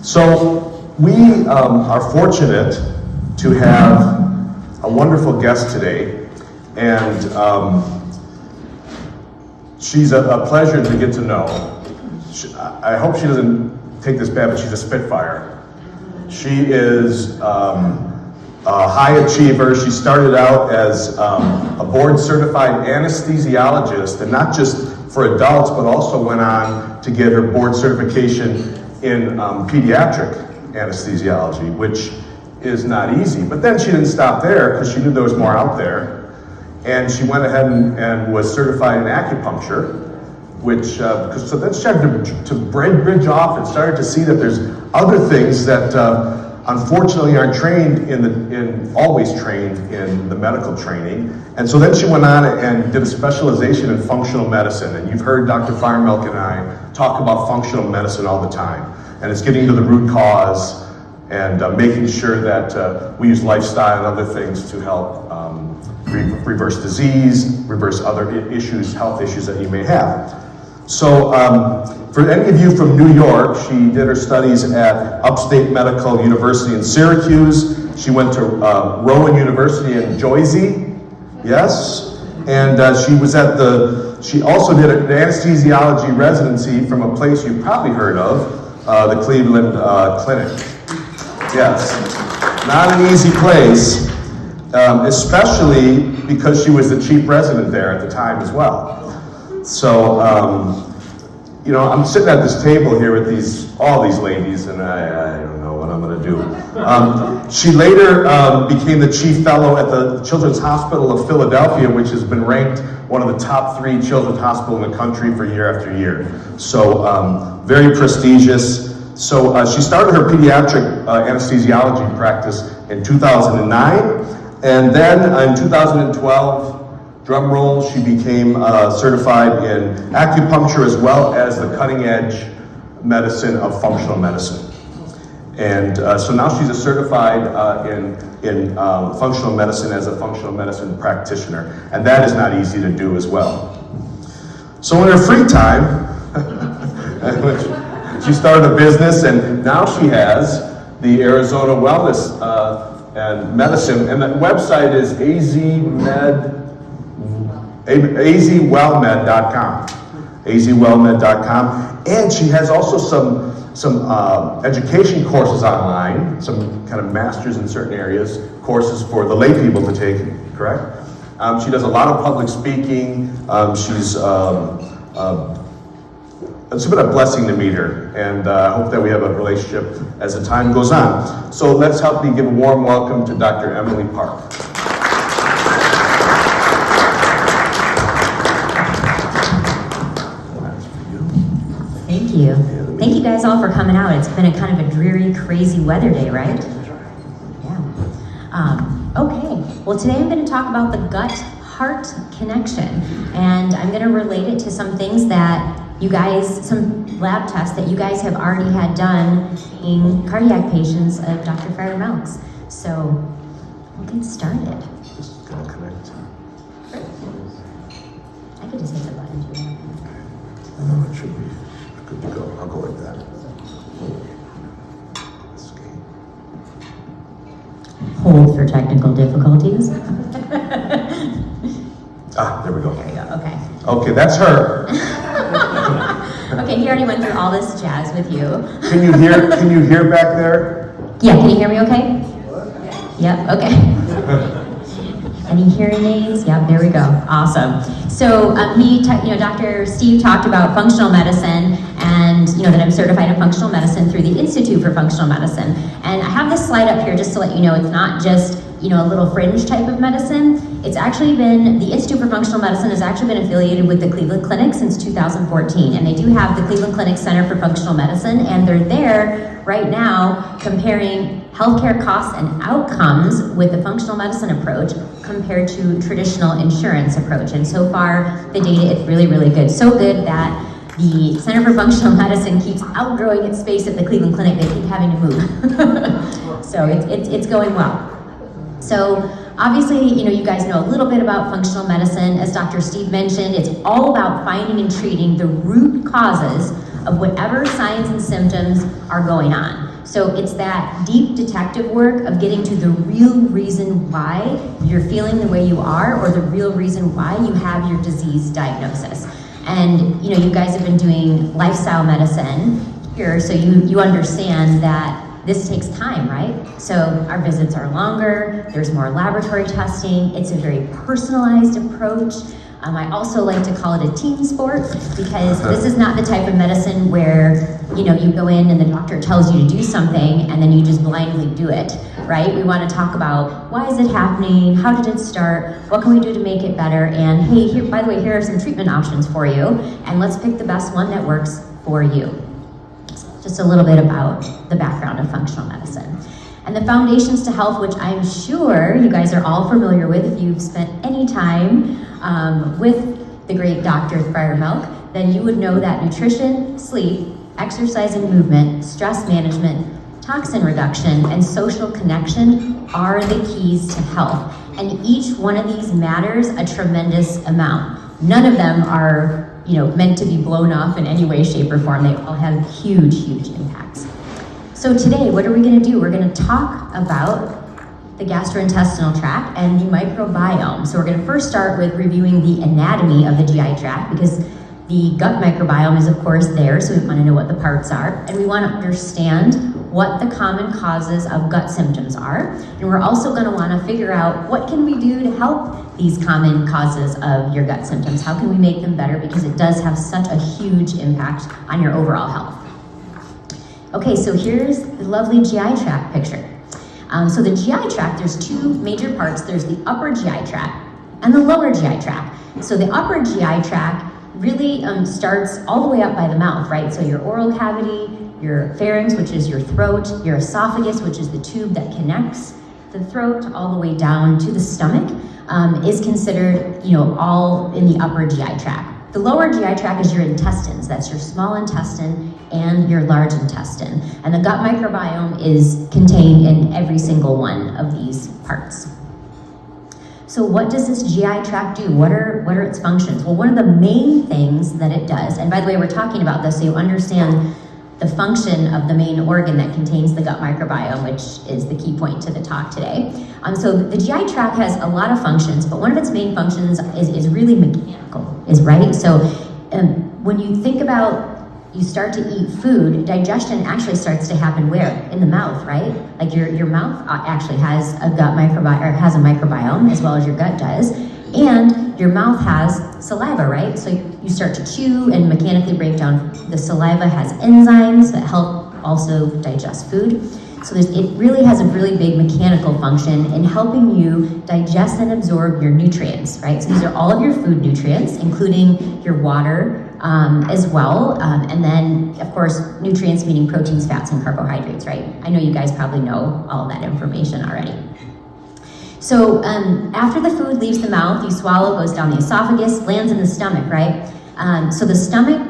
So we are fortunate to have a wonderful guest today, and she's a pleasure to get to know. I hope she doesn't take this bad, but she's a spitfire. She is a high achiever. She started out as a board-certified anesthesiologist, and not just for adults, but also went on to get her board certification in pediatric anesthesiology, which is not easy. But then she didn't stop there because she knew there was more out there. And she went ahead and was certified in acupuncture, which, so then she started to bridge off and started to see that there's other things that unfortunately aren't always trained in the medical training. And so then she went on and did a specialization in functional medicine. And you've heard Dr. Firemelk and I talk about functional medicine all the time. And it's getting to the root cause and making sure that we use lifestyle and other things to help reverse disease, reverse other issues, health issues that you may have. So for any of you from New York, she did her studies at Upstate Medical University in Syracuse. She went to Rowan University in Jersey, yes. And she also did an anesthesiology residency from a place you've probably heard of, the Cleveland Clinic. Yes, not an easy place, especially because she was the chief resident there at the time as well. So, I'm sitting at this table here with all these ladies, and I don't know what I'm going to do. She later became the chief fellow at the Children's Hospital of Philadelphia, which has been ranked one of the top 3 children's hospitals in the country for year after year. So, very prestigious. So, she started her pediatric anesthesiology practice in 2009, and then in 2012, drum roll, she became certified in acupuncture as well as the cutting edge medicine of functional medicine. And so now she's a certified in functional medicine as a functional medicine practitioner. And that is not easy to do as well. So in her free time, she started a business, and now she has the Arizona Wellness and Medicine, and the website is azwellmed.com, and she has also some education courses online, some kind of masters in certain areas, courses for the lay people to take, correct? She does a lot of public speaking. It's been a blessing to meet her, and I hope that we have a relationship as the time goes on. So let's help me give a warm welcome to Dr. Emily Parke. Thank you. Thank you guys all for coming out. It's been a kind of a dreary, crazy weather day, right? Yeah. Okay. Well, today I'm going to talk about the gut-heart connection, and I'm going to relate it to some things that you guys, some lab tests that you guys have already had done in cardiac patients of Dr. Firemelk's. So we'll get started. Just going to connect. I could just hit the button too. No, it should be good to go. I'll go like that. Hold for technical difficulties. There we go. There we go, okay. Okay, that's her. Okay, he already went through all this jazz with you. Can you hear back there? Yeah, can you hear me okay? Yep, okay. Any hearing aids? Yep, there we go. Awesome. So Dr. Steve talked about functional medicine, and that I'm certified in functional medicine through the Institute for Functional Medicine. And I have this slide up here just to let you know it's not just a little fringe type of medicine. It's actually been, the Institute for Functional Medicine has actually been affiliated with the Cleveland Clinic since 2014. And they do have the Cleveland Clinic Center for Functional Medicine, and they're there right now comparing healthcare costs and outcomes with the functional medicine approach compared to traditional insurance approach. And so far, the data is really, really good. So good that the Center for Functional Medicine keeps outgrowing its space at the Cleveland Clinic. They keep having to move. So it's going well. So obviously, you guys know a little bit about functional medicine. As Dr. Steve mentioned, it's all about finding and treating the root causes of whatever signs and symptoms are going on. So it's that deep detective work of getting to the real reason why you're feeling the way you are, or the real reason why you have your disease diagnosis. And you guys have been doing lifestyle medicine here, so you understand that this takes time, right? So our visits are longer, there's more laboratory testing, it's a very personalized approach. I also like to call it a team sport, because this is not the type of medicine where you go in and the doctor tells you to do something and then you just blindly do it, right? We want to talk about, why is it happening? How did it start? What can we do to make it better? And hey, here, by the way, here are some treatment options for you, and let's pick the best one that works for you. Just a little bit about the background of functional medicine. And the foundations to health, which I'm sure you guys are all familiar with if you've spent any time with the great Dr. Friar Milk, then you would know that nutrition, sleep, exercise and movement, stress management, toxin reduction, and social connection are the keys to health. And each one of these matters a tremendous amount. None of them are meant to be blown off in any way, shape, or form. They all have huge, huge impacts. So today, what are we going to do? We're going to talk about the gastrointestinal tract and the microbiome. So we're going to first start with reviewing the anatomy of the GI tract, because the gut microbiome is of course there, so we want to know what the parts are, and we want to understand what the common causes of gut symptoms are. And we're also going to want to figure out what can we do to help these common causes of your gut symptoms. How can we make them better, because it does have such a huge impact on your overall health. Okay, so here's the lovely GI tract picture. So the GI tract, there's two major parts. There's the upper GI tract and the lower GI tract. So the upper GI tract really starts all the way up by the mouth, right? So your oral cavity, your pharynx, which is your throat, your esophagus, which is the tube that connects the throat all the way down to the stomach, is considered, all in the upper GI tract. The lower GI tract is your intestines. That's your small intestine and your large intestine. And the gut microbiome is contained in every single one of these parts. So what does this GI tract do? What are its functions? Well, one of the main things that it does, and by the way, we're talking about this so you understand the function of the main organ that contains the gut microbiome, which is the key point to the talk today. So the GI tract has a lot of functions, but one of its main functions is really mechanical, right? So when you think about you start to eat food, digestion actually starts to happen where? In the mouth, right? Like your mouth actually has a gut microbiome, or has a microbiome, as well as your gut does. And your mouth has saliva, right? So you start to chew and mechanically break down. The saliva has enzymes that help also digest food. So it really has a really big mechanical function in helping you digest and absorb your nutrients, right? So these are all of your food nutrients, including your water as well. And then, of course, nutrients meaning proteins, fats, and carbohydrates, right? I know you guys probably know all that information already. So after the food leaves the mouth, you swallow, goes down the esophagus, lands in the stomach, right? So the stomach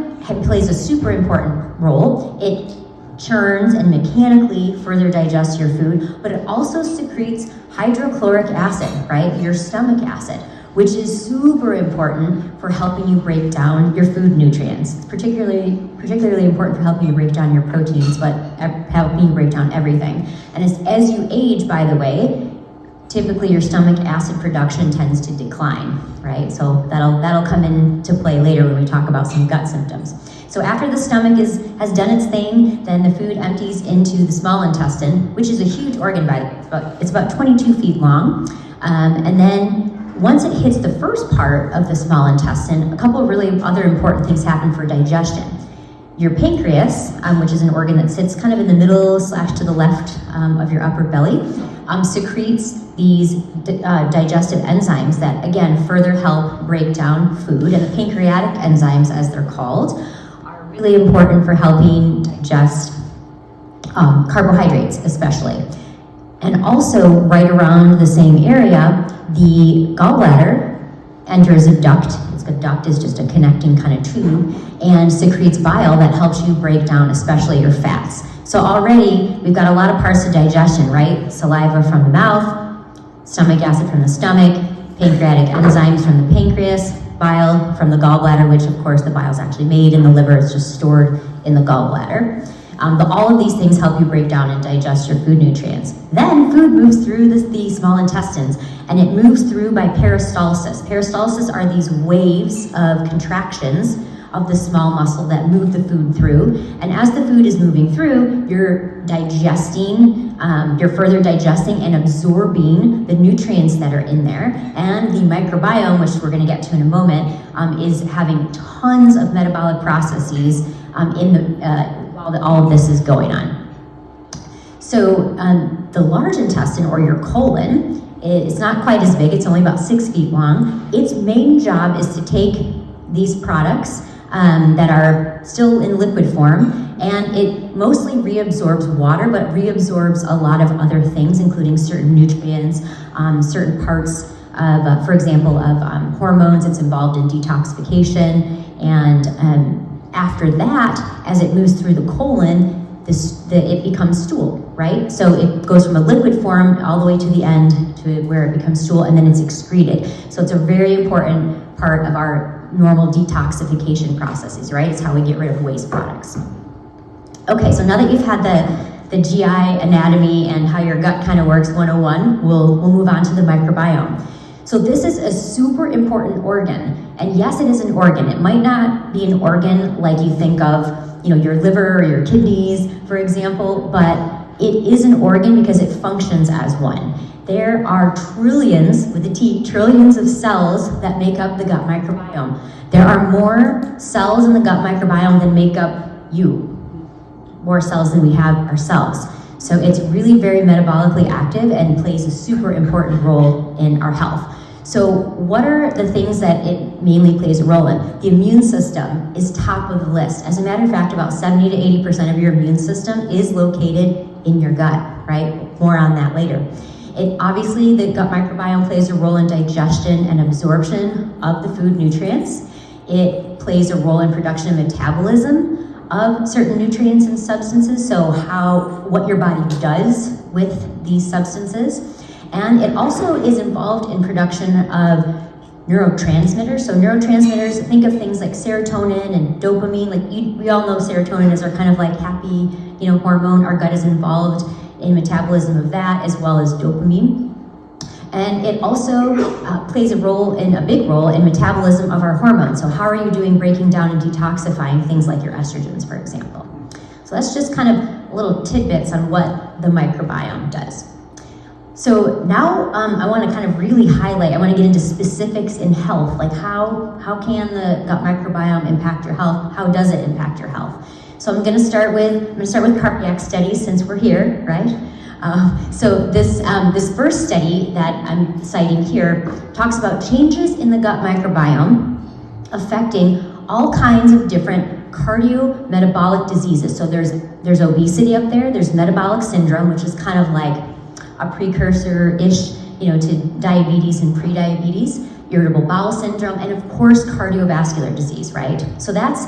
plays a super important role. It churns and mechanically further digests your food, but it also secretes hydrochloric acid, right? Your stomach acid, which is super important for helping you break down your food nutrients. It's particularly important for helping you break down your proteins, but helping you break down everything. And as you age, by the way, typically your stomach acid production tends to decline, right? So that'll come into play later when we talk about some gut symptoms. So after the stomach has done its thing, then the food empties into the small intestine, which is a huge organ, it's about 22 feet long. And then once it hits the first part of the small intestine, a couple of really other important things happen for digestion. Your pancreas, which is an organ that sits kind of in the middle / to the left of your upper belly, secretes these digestive enzymes that, again, further help break down food. And the pancreatic enzymes, as they're called, are really important for helping digest carbohydrates, especially. And also, right around the same area, the gallbladder enters a duct. A duct is just a connecting kind of tube, and secretes bile that helps you break down especially your fats. So already we've got a lot of parts of digestion, right? Saliva from the mouth, stomach acid from the stomach, pancreatic enzymes from the pancreas, bile from the gallbladder, which of course the bile is actually made in the liver, it's just stored in the gallbladder. All of these things help you break down and digest your food nutrients. Then food moves through the small intestines, and it moves through by peristalsis. Peristalsis are these waves of contractions of the small muscle that move the food through. And as the food is moving through, you're digesting, you're further digesting and absorbing the nutrients that are in there. And the microbiome, which we're gonna get to in a moment, is having tons of metabolic processes while all of this is going on. So the large intestine, or your colon, it's not quite as big, it's only about 6 feet long. Its main job is to take these products that are still in liquid form, and it mostly reabsorbs water, but reabsorbs a lot of other things, including certain nutrients, certain parts of, for example, of hormones. It's involved in detoxification, and after that, as it moves through the colon, it becomes stool, right? So it goes from a liquid form all the way to the end to where it becomes stool, and then it's excreted. So it's a very important part of our normal detoxification processes, right? It's how we get rid of waste products. Okay, so now that you've had the GI anatomy and how your gut kind of works 101, we'll move on to the microbiome. So this is a super important organ, and yes, it is an organ. It might not be an organ like you think of, your liver or your kidneys, for example, but it is an organ because it functions as one. There are trillions, with a T, trillions of cells that make up the gut microbiome. There are more cells in the gut microbiome than make up you. More cells than we have ourselves. So it's really very metabolically active and plays a super important role in our health. So what are the things that it mainly plays a role in? The immune system is top of the list. As a matter of fact, about 70 to 80% of your immune system is located in your gut, right? More on that later. Obviously, the gut microbiome plays a role in digestion and absorption of the food nutrients. It plays a role in production and metabolism of certain nutrients and substances, so what your body does with these substances. And it also is involved in production of neurotransmitters. So neurotransmitters, think of things like serotonin and dopamine. We all know serotonin is our kind of like happy, hormone. Our gut is involved in metabolism of that, as well as dopamine. And it also plays a big role in metabolism of our hormones. So how are you doing breaking down and detoxifying things like your estrogens, for example? So that's just kind of little tidbits on what the microbiome does. So now I want to kind of really highlight, I want to get into specifics in health, like how can the gut microbiome impact your health? How does it impact your health? So I'm going to start with cardiac studies since we're here, right? So this first study that I'm citing here talks about changes in the gut microbiome affecting all kinds of different cardiometabolic diseases. So there's obesity up there, there's metabolic syndrome, which is kind of like a precursor-ish, to diabetes and prediabetes, irritable bowel syndrome, and of course cardiovascular disease, right? So that's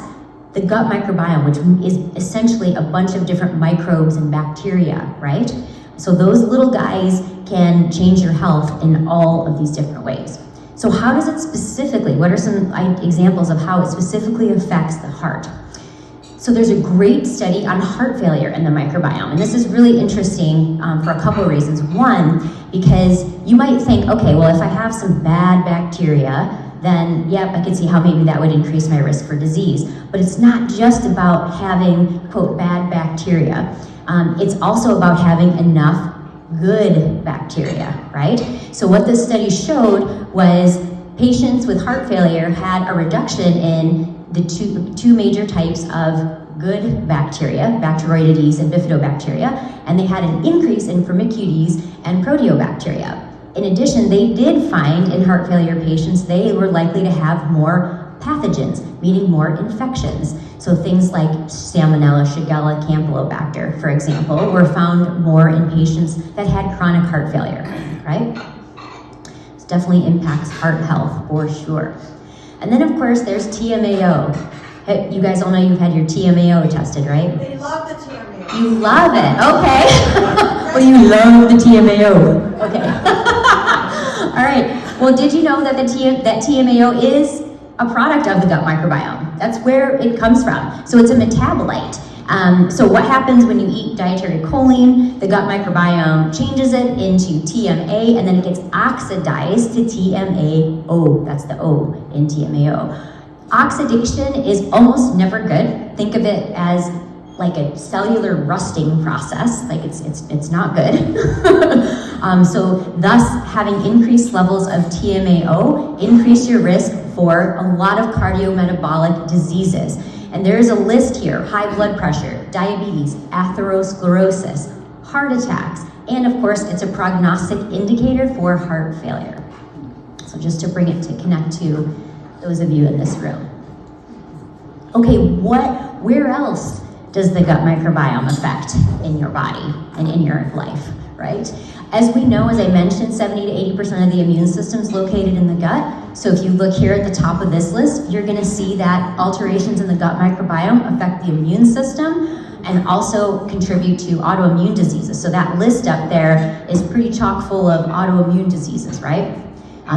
the gut microbiome, which is essentially a bunch of different microbes and bacteria, right? So those little guys can change your health in all of these different ways. So how does it specifically, what are some examples of how it specifically affects the heart? So there's a great study on heart failure in the microbiome, and this is really interesting for a couple of reasons. One, because you might think, okay, well, if I have some bad bacteria, then yep, I could see how maybe that would increase my risk for disease. But it's not just about having, quote, bad bacteria. It's also about having enough good bacteria, right? So what this study showed was patients with heart failure had a reduction in the two major types of good bacteria, Bacteroidetes and Bifidobacteria, and they had an increase in Firmicutes and Proteobacteria. In addition, they did find in heart failure patients, they were likely to have more pathogens, meaning more infections. So things like Salmonella, Shigella, Campylobacter, for example, were found more in patients that had chronic heart failure, right? This definitely impacts heart health for sure. And then, of course, there's TMAO. Hey, you guys all know you've had your TMAO tested, right? They love the TMAO. You love it, okay. Well, you love the TMAO, okay. All right, well, did you know that that TMAO is a product of the gut microbiome? That's where it comes from. So it's a metabolite. So what happens when you eat dietary choline? The gut microbiome changes it into TMA, and then it gets oxidized to TMAO. That's the O in TMAO. Oxidation is almost never good. Think of it as like a cellular rusting process. Like it's not good. So thus, having increased levels of TMAO increase your risk for a lot of cardiometabolic diseases. And there is a list here: high blood pressure, diabetes, atherosclerosis, heart attacks, and of course, it's a prognostic indicator for heart failure. So just to bring it to connect to those of you in this room. Okay, where else does the gut microbiome affect in your body and in your life, right? As we know, as I mentioned, 70 to 80% of the immune system is located in the gut. So if you look here at the top of this list, you're gonna see that alterations in the gut microbiome affect the immune system and also contribute to autoimmune diseases. So that list up there is pretty chock full of autoimmune diseases, right?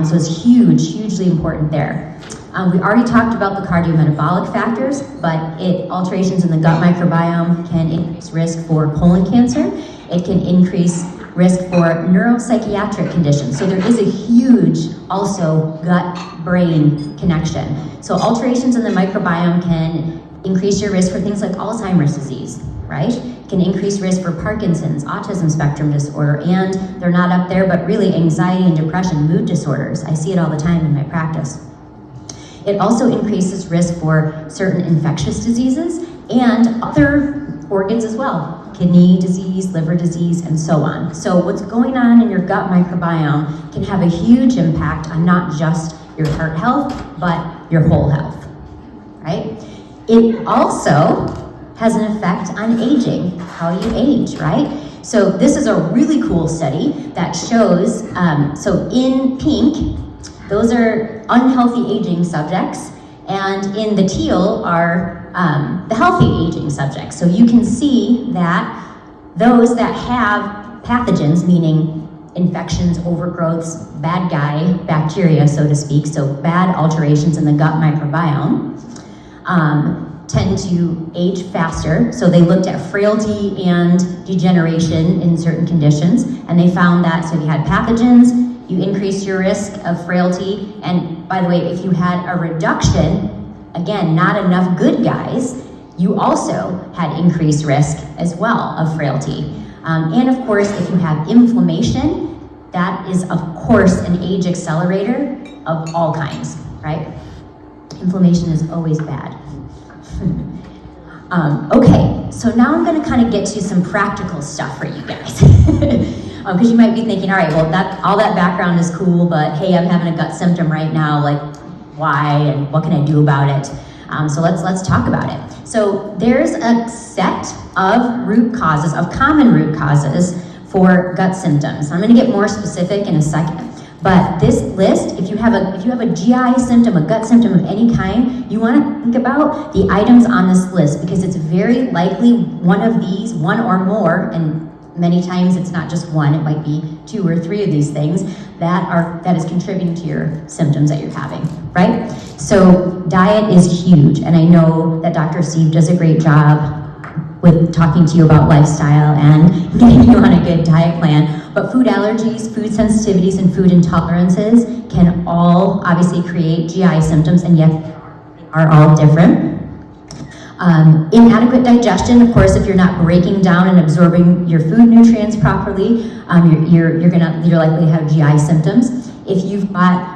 So it's hugely important there. We already talked about the cardiometabolic factors, but alterations in the gut microbiome can increase risk for colon cancer. It can increase risk for neuropsychiatric conditions. So there is a huge also gut-brain connection. So alterations in the microbiome can increase your risk for things like Alzheimer's disease, right? Can increase risk for Parkinson's, autism spectrum disorder, and they're not up there, but really anxiety and depression, mood disorders. I see it all the time in my practice. It also increases risk for certain infectious diseases and other organs as well: kidney disease, liver disease, and so on. So what's going on in your gut microbiome can have a huge impact on not just your heart health, but your whole health, right? It also has an effect on aging, how you age, right? So this is a really cool study that shows, so in pink, those are unhealthy aging subjects, and in the teal are the healthy aging subjects. So you can see that those that have pathogens, meaning infections, overgrowths, bad guy bacteria, so to speak, so bad alterations in the gut microbiome, tend to age faster. So they looked at frailty and degeneration in certain conditions, and they found that, so if you had pathogens, you increase your risk of frailty. And by the way, if you had a reduction, again, not enough good guys, you also had increased risk as well of frailty. And of course, if you have inflammation, that is of course an age accelerator of all kinds, right? Inflammation is always bad. Okay, so now I'm gonna kind of get to some practical stuff for you guys. Because you might be thinking, all right, well, all that background is cool, but hey, I'm having a gut symptom right now, like why and what can I do about it? So let's talk about it. So there's a set of root causes, of common root causes for gut symptoms. I'm gonna get more specific in a second. But this list, if you have a GI symptom, a gut symptom of any kind, you want to think about the items on this list, because it's very likely one of these, one or more, and many times it's not just one, it might be 2 or 3 of these things that is contributing to your symptoms that you're having, right? So diet is huge, and I know that Dr. Steve does a great job with talking to you about lifestyle and getting you on a good diet plan. But food allergies, food sensitivities, and food intolerances can all obviously create GI symptoms, and yet are all different. Inadequate digestion, of course, if you're not breaking down and absorbing your food nutrients properly, you're likely to have GI symptoms. If you've got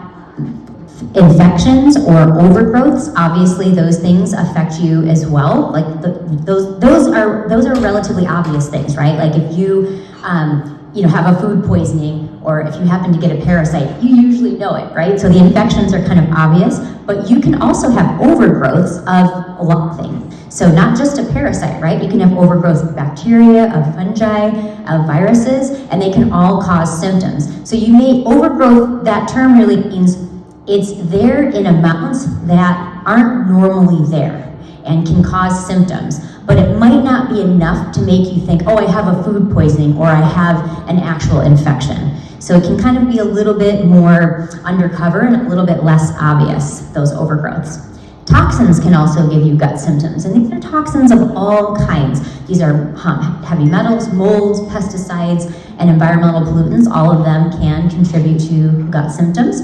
infections or overgrowths, obviously those things affect you as well. Like those are relatively obvious things, right? Like if you have a food poisoning, or if you happen to get a parasite, you usually know it, right? So the infections are kind of obvious, but you can also have overgrowths of a lot of things. So not just a parasite, right? You can have overgrowth of bacteria, of fungi, of viruses, and they can all cause symptoms. So overgrowth, that term really means it's there in amounts that aren't normally there and can cause symptoms. But it might not be enough to make you think, oh, I have a food poisoning, or I have an actual infection. So it can kind of be a little bit more undercover and a little bit less obvious, those overgrowths. Toxins can also give you gut symptoms, and these are toxins of all kinds. These are heavy metals, molds, pesticides, and environmental pollutants. All of them can contribute to gut symptoms.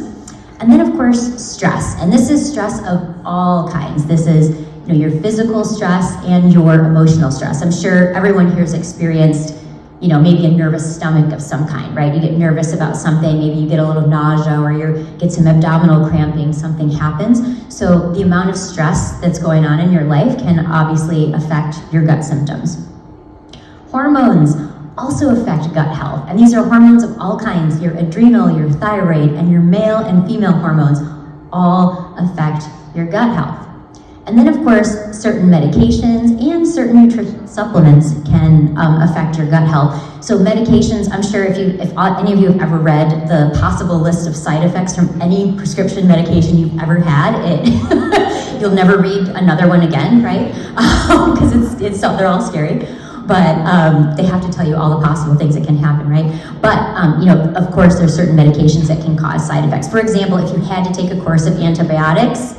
And then, of course, stress. And this is stress of all kinds. This is your physical stress and your emotional stress. I'm sure everyone here has experienced maybe a nervous stomach of some kind, right? You get nervous about something, maybe you get a little nausea or you get some abdominal cramping, something happens. So the amount of stress that's going on in your life can obviously affect your gut symptoms. Hormones also affect gut health, and these are hormones of all kinds. Your adrenal, your thyroid, and your male and female hormones all affect your gut health. And then, of course, certain medications and certain nutrition supplements can affect your gut health. So medications, I'm sure if any of you have ever read the possible list of side effects from any prescription medication you've ever had, you'll never read another one again, right? Because they're all scary. But they have to tell you all the possible things that can happen, right? But, of course, there's certain medications that can cause side effects. For example, if you had to take a course of antibiotics,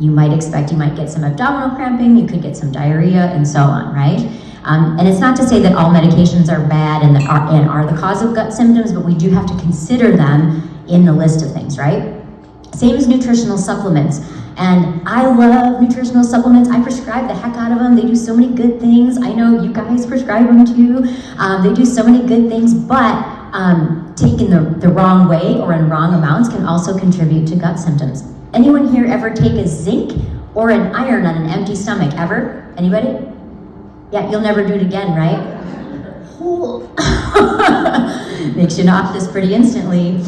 you might get some abdominal cramping, you could get some diarrhea, and so on, right? And it's not to say that all medications are bad and are the cause of gut symptoms, but we do have to consider them in the list of things, right? Same as nutritional supplements. And I love nutritional supplements. I prescribe the heck out of them. They do so many good things. I know you guys prescribe them too. They do so many good things, but taken the wrong way or in wrong amounts can also contribute to gut symptoms. Anyone here ever take a zinc or an iron on an empty stomach, ever? Anybody? Yeah, you'll never do it again, right? Makes you nauseous pretty instantly.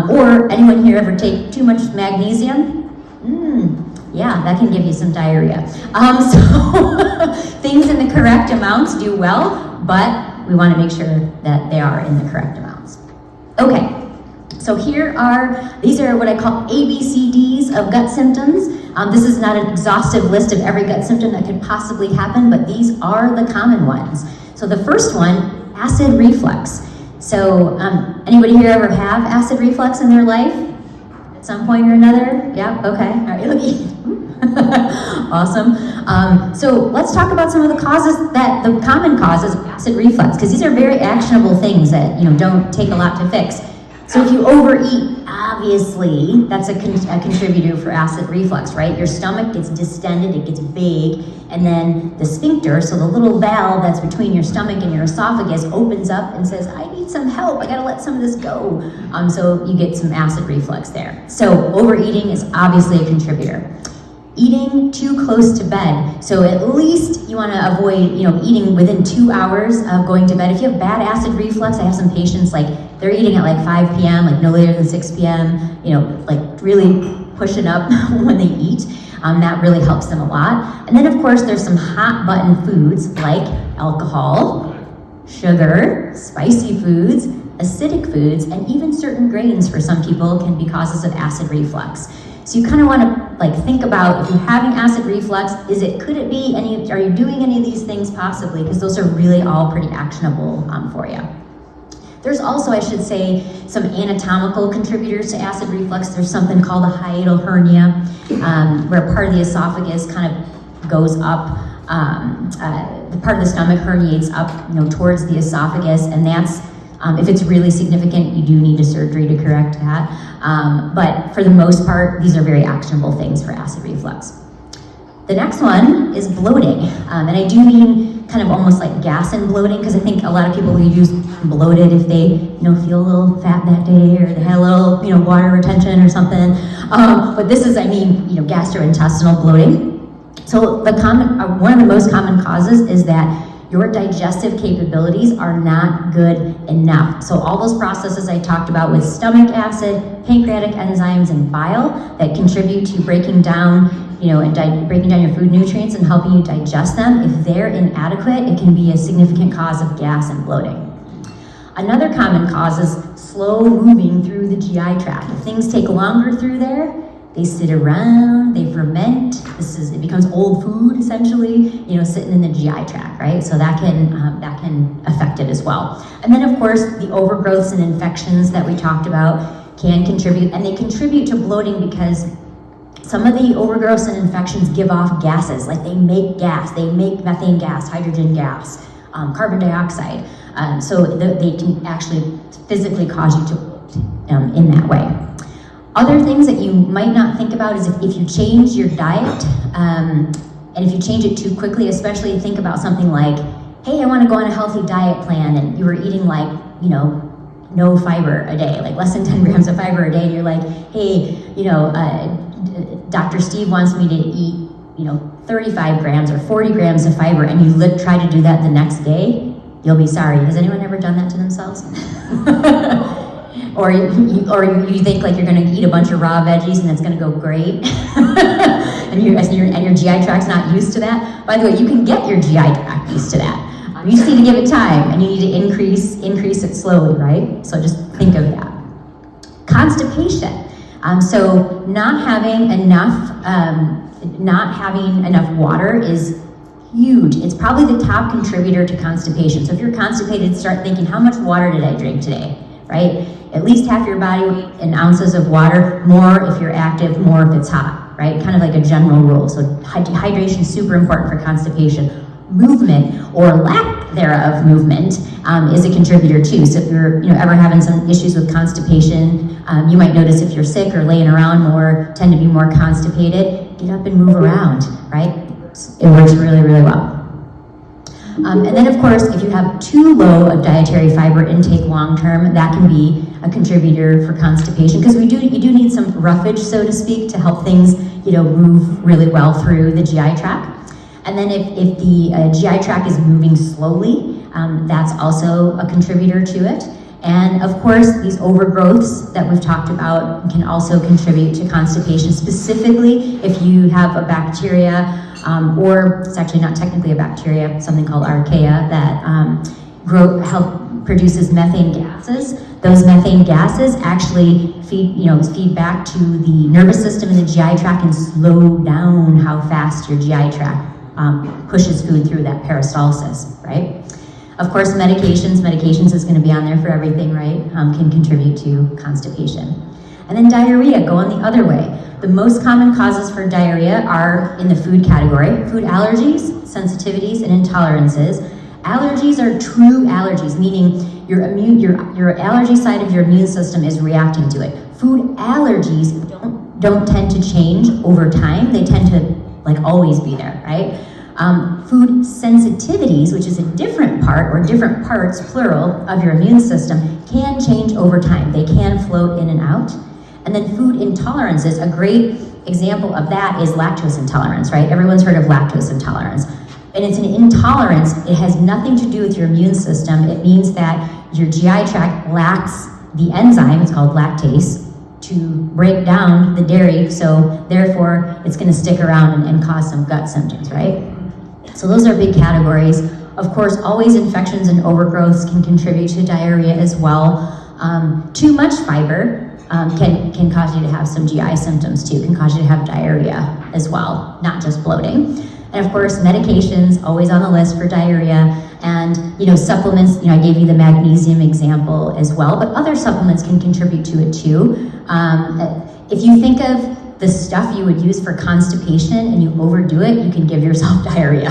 Or anyone here ever take too much magnesium? Yeah, that can give you some diarrhea. So things in the correct amounts do well, but we want to make sure that they are in the correct amounts. Okay. So these are what I call ABCDs of gut symptoms. This is not an exhaustive list of every gut symptom that could possibly happen, but these are the common ones. So the first one, acid reflux. So anybody here ever have acid reflux in their life at some point or another? Yeah, okay, all right, awesome. So let's talk about some of the common causes of acid reflux, because these are very actionable things that don't take a lot to fix. So if you overeat, obviously, that's a contributor for acid reflux, right? Your stomach gets distended, it gets big, and then the sphincter, so the little valve that's between your stomach and your esophagus, opens up and says, I need some help, I gotta let some of this go. So you get some acid reflux there. So overeating is obviously a contributor. Eating too close to bed. So at least you want to avoid, eating within 2 hours of going to bed. If you have bad acid reflux, I have some patients they're eating at 5 p.m., no later than 6 p.m., really pushing up when they eat. That really helps them a lot. And then of course there's some hot button foods like alcohol, sugar, spicy foods, acidic foods, and even certain grains for some people can be causes of acid reflux. So you kind of want to think about, if you're having acid reflux, are you doing any of these things possibly? Because those are really all pretty actionable for you. There's also, I should say, some anatomical contributors to acid reflux. There's something called a hiatal hernia, where part of the esophagus kind of goes up, the part of the stomach herniates up, towards the esophagus, and that's, if it's really significant, you do need a surgery to correct that. But for the most part, these are very actionable things for acid reflux. The next one is bloating. And I do mean kind of almost like gas and bloating, because I think a lot of people will use bloated if they feel a little fat that day, or they had a little water retention or something. But this is, gastrointestinal bloating. So one of the most common causes is that your digestive capabilities are not good enough. So all those processes I talked about with stomach acid, pancreatic enzymes, and bile that contribute to breaking down, breaking down your food nutrients and helping you digest them, if they're inadequate, it can be a significant cause of gas and bloating. Another common cause is slow moving through the GI tract. If things take longer through there, they sit around, they ferment. It becomes old food essentially, sitting in the GI tract, right? So that can affect it as well. And then of course, the overgrowths and infections that we talked about can contribute, and they contribute to bloating because Some of the overgrowths and infections give off gases, like they make gas, they make methane gas, hydrogen gas, carbon dioxide. So they can actually physically cause you to in that way. Other things that you might not think about is if you change your diet, and if you change it too quickly, especially think about something like, hey, I want to go on a healthy diet plan, and you were eating like, no fiber a day, like less than 10 grams of fiber a day, and you're like, hey, Dr. Steve wants me to eat, 35 grams or 40 grams of fiber, and you try to do that the next day, you'll be sorry. Has anyone ever done that to themselves? or you think like you're going to eat a bunch of raw veggies and it's going to go great, and your GI tract's not used to that. By the way, you can get your GI tract used to that. You just need to give it time, and you need to increase it slowly, right? So just think of that. Constipation. So not having enough water is huge. It's probably the top contributor to constipation. So if you're constipated, start thinking, how much water did I drink today, right? At least half your body weight in ounces of water, more if you're active, more if it's hot, right? Kind of like a general rule. So hydration is super important for constipation. Movement or lack thereof movement is a contributor too. So if you're ever having some issues with constipation, you might notice if you're sick or laying around more, tend to be more constipated, get up and move around, right? It works really, really well. And then of course, if you have too low of dietary fiber intake long-term, that can be a contributor for constipation, because you do need some roughage, so to speak, to help things move really well through the GI tract. And then if the GI tract is moving slowly, that's also a contributor to it. And of course, these overgrowths that we've talked about can also contribute to constipation, specifically if you have a bacteria, or it's actually not technically a bacteria, something called archaea that produces methane gases. Those methane gases actually feed back to the nervous system in the GI tract and slow down how fast your GI tract pushes food through that peristalsis, right? Of course, medications is going to be on there for everything, right? Can contribute to constipation. And then diarrhea, going the other way. The most common causes for diarrhea are in the food category: food allergies, sensitivities, and intolerances. Allergies are true allergies, meaning your allergy side of your immune system is reacting to it. Food allergies don't tend to change over time. They tend to always be there, right? Food sensitivities, which is a different part, or different parts, plural, of your immune system, can change over time. They can float in and out. And then food intolerances, a great example of that is lactose intolerance, right? Everyone's heard of lactose intolerance. And it's an intolerance. It has nothing to do with your immune system. It means that your GI tract lacks the enzyme, it's called lactase, to break down the dairy, so therefore it's going to stick around and cause some gut symptoms, right? So those are big categories. Of course, always infections and overgrowths can contribute to diarrhea as well. Too much fiber can cause you to have some GI symptoms too, can cause you to have diarrhea as well, not just bloating. And of course, medications, always on the list for diarrhea. And supplements, I gave you the magnesium example as well, but other supplements can contribute to it too. If you think of the stuff you would use for constipation and you overdo it, you can give yourself diarrhea.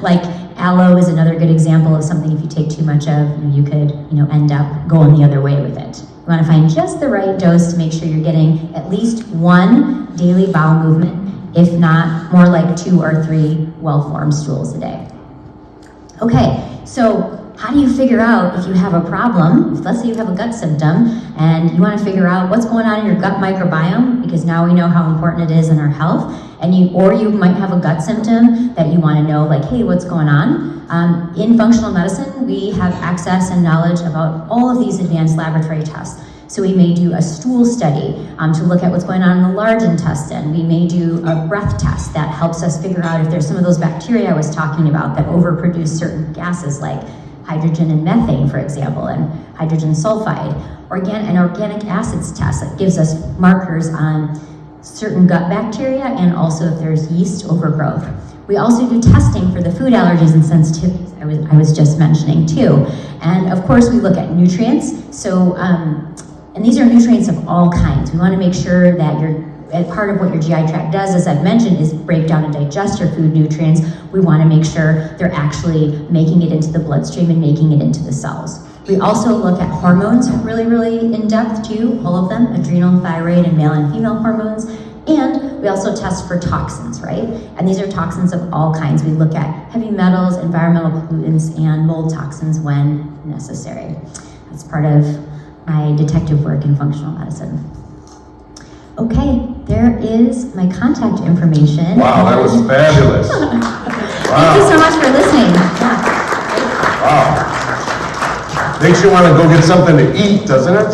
Like aloe is another good example of something if you take too much of, you could end up going the other way with it. You want to find just the right dose to make sure you're getting at least one daily bowel movement, if not more like 2 or 3 well-formed stools a day. Okay, so how do you figure out if you have a problem? Let's say you have a gut symptom and you want to figure out what's going on in your gut microbiome, because now we know how important it is in our health. And you might have a gut symptom that you want to know, like, hey, what's going on? In functional medicine, we have access and knowledge about all of these advanced laboratory tests. So we may do a stool study to look at what's going on in the large intestine. We may do a breath test that helps us figure out if there's some of those bacteria I was talking about that overproduce certain gases like hydrogen and methane, for example, and hydrogen sulfide. An organic acids test that gives us markers on certain gut bacteria and also if there's yeast overgrowth. We also do testing for the food allergies and sensitivities I was just mentioning too. And of course we look at nutrients. So, and these are nutrients of all kinds. We want to make sure that part of what your GI tract does, as I've mentioned, is break down and digest your food nutrients. We want to make sure they're actually making it into the bloodstream and making it into the cells. We also look at hormones really, really in depth too, all of them, adrenal, thyroid, and male and female hormones. And we also test for toxins, right? And these are toxins of all kinds. We look at heavy metals, environmental pollutants, and mold toxins when necessary. That's part of my detective work in functional medicine. Okay, there is my contact information. Wow, that was fabulous. Thank you so much for listening. Yeah. Wow. Makes you want to go get something to eat, doesn't it?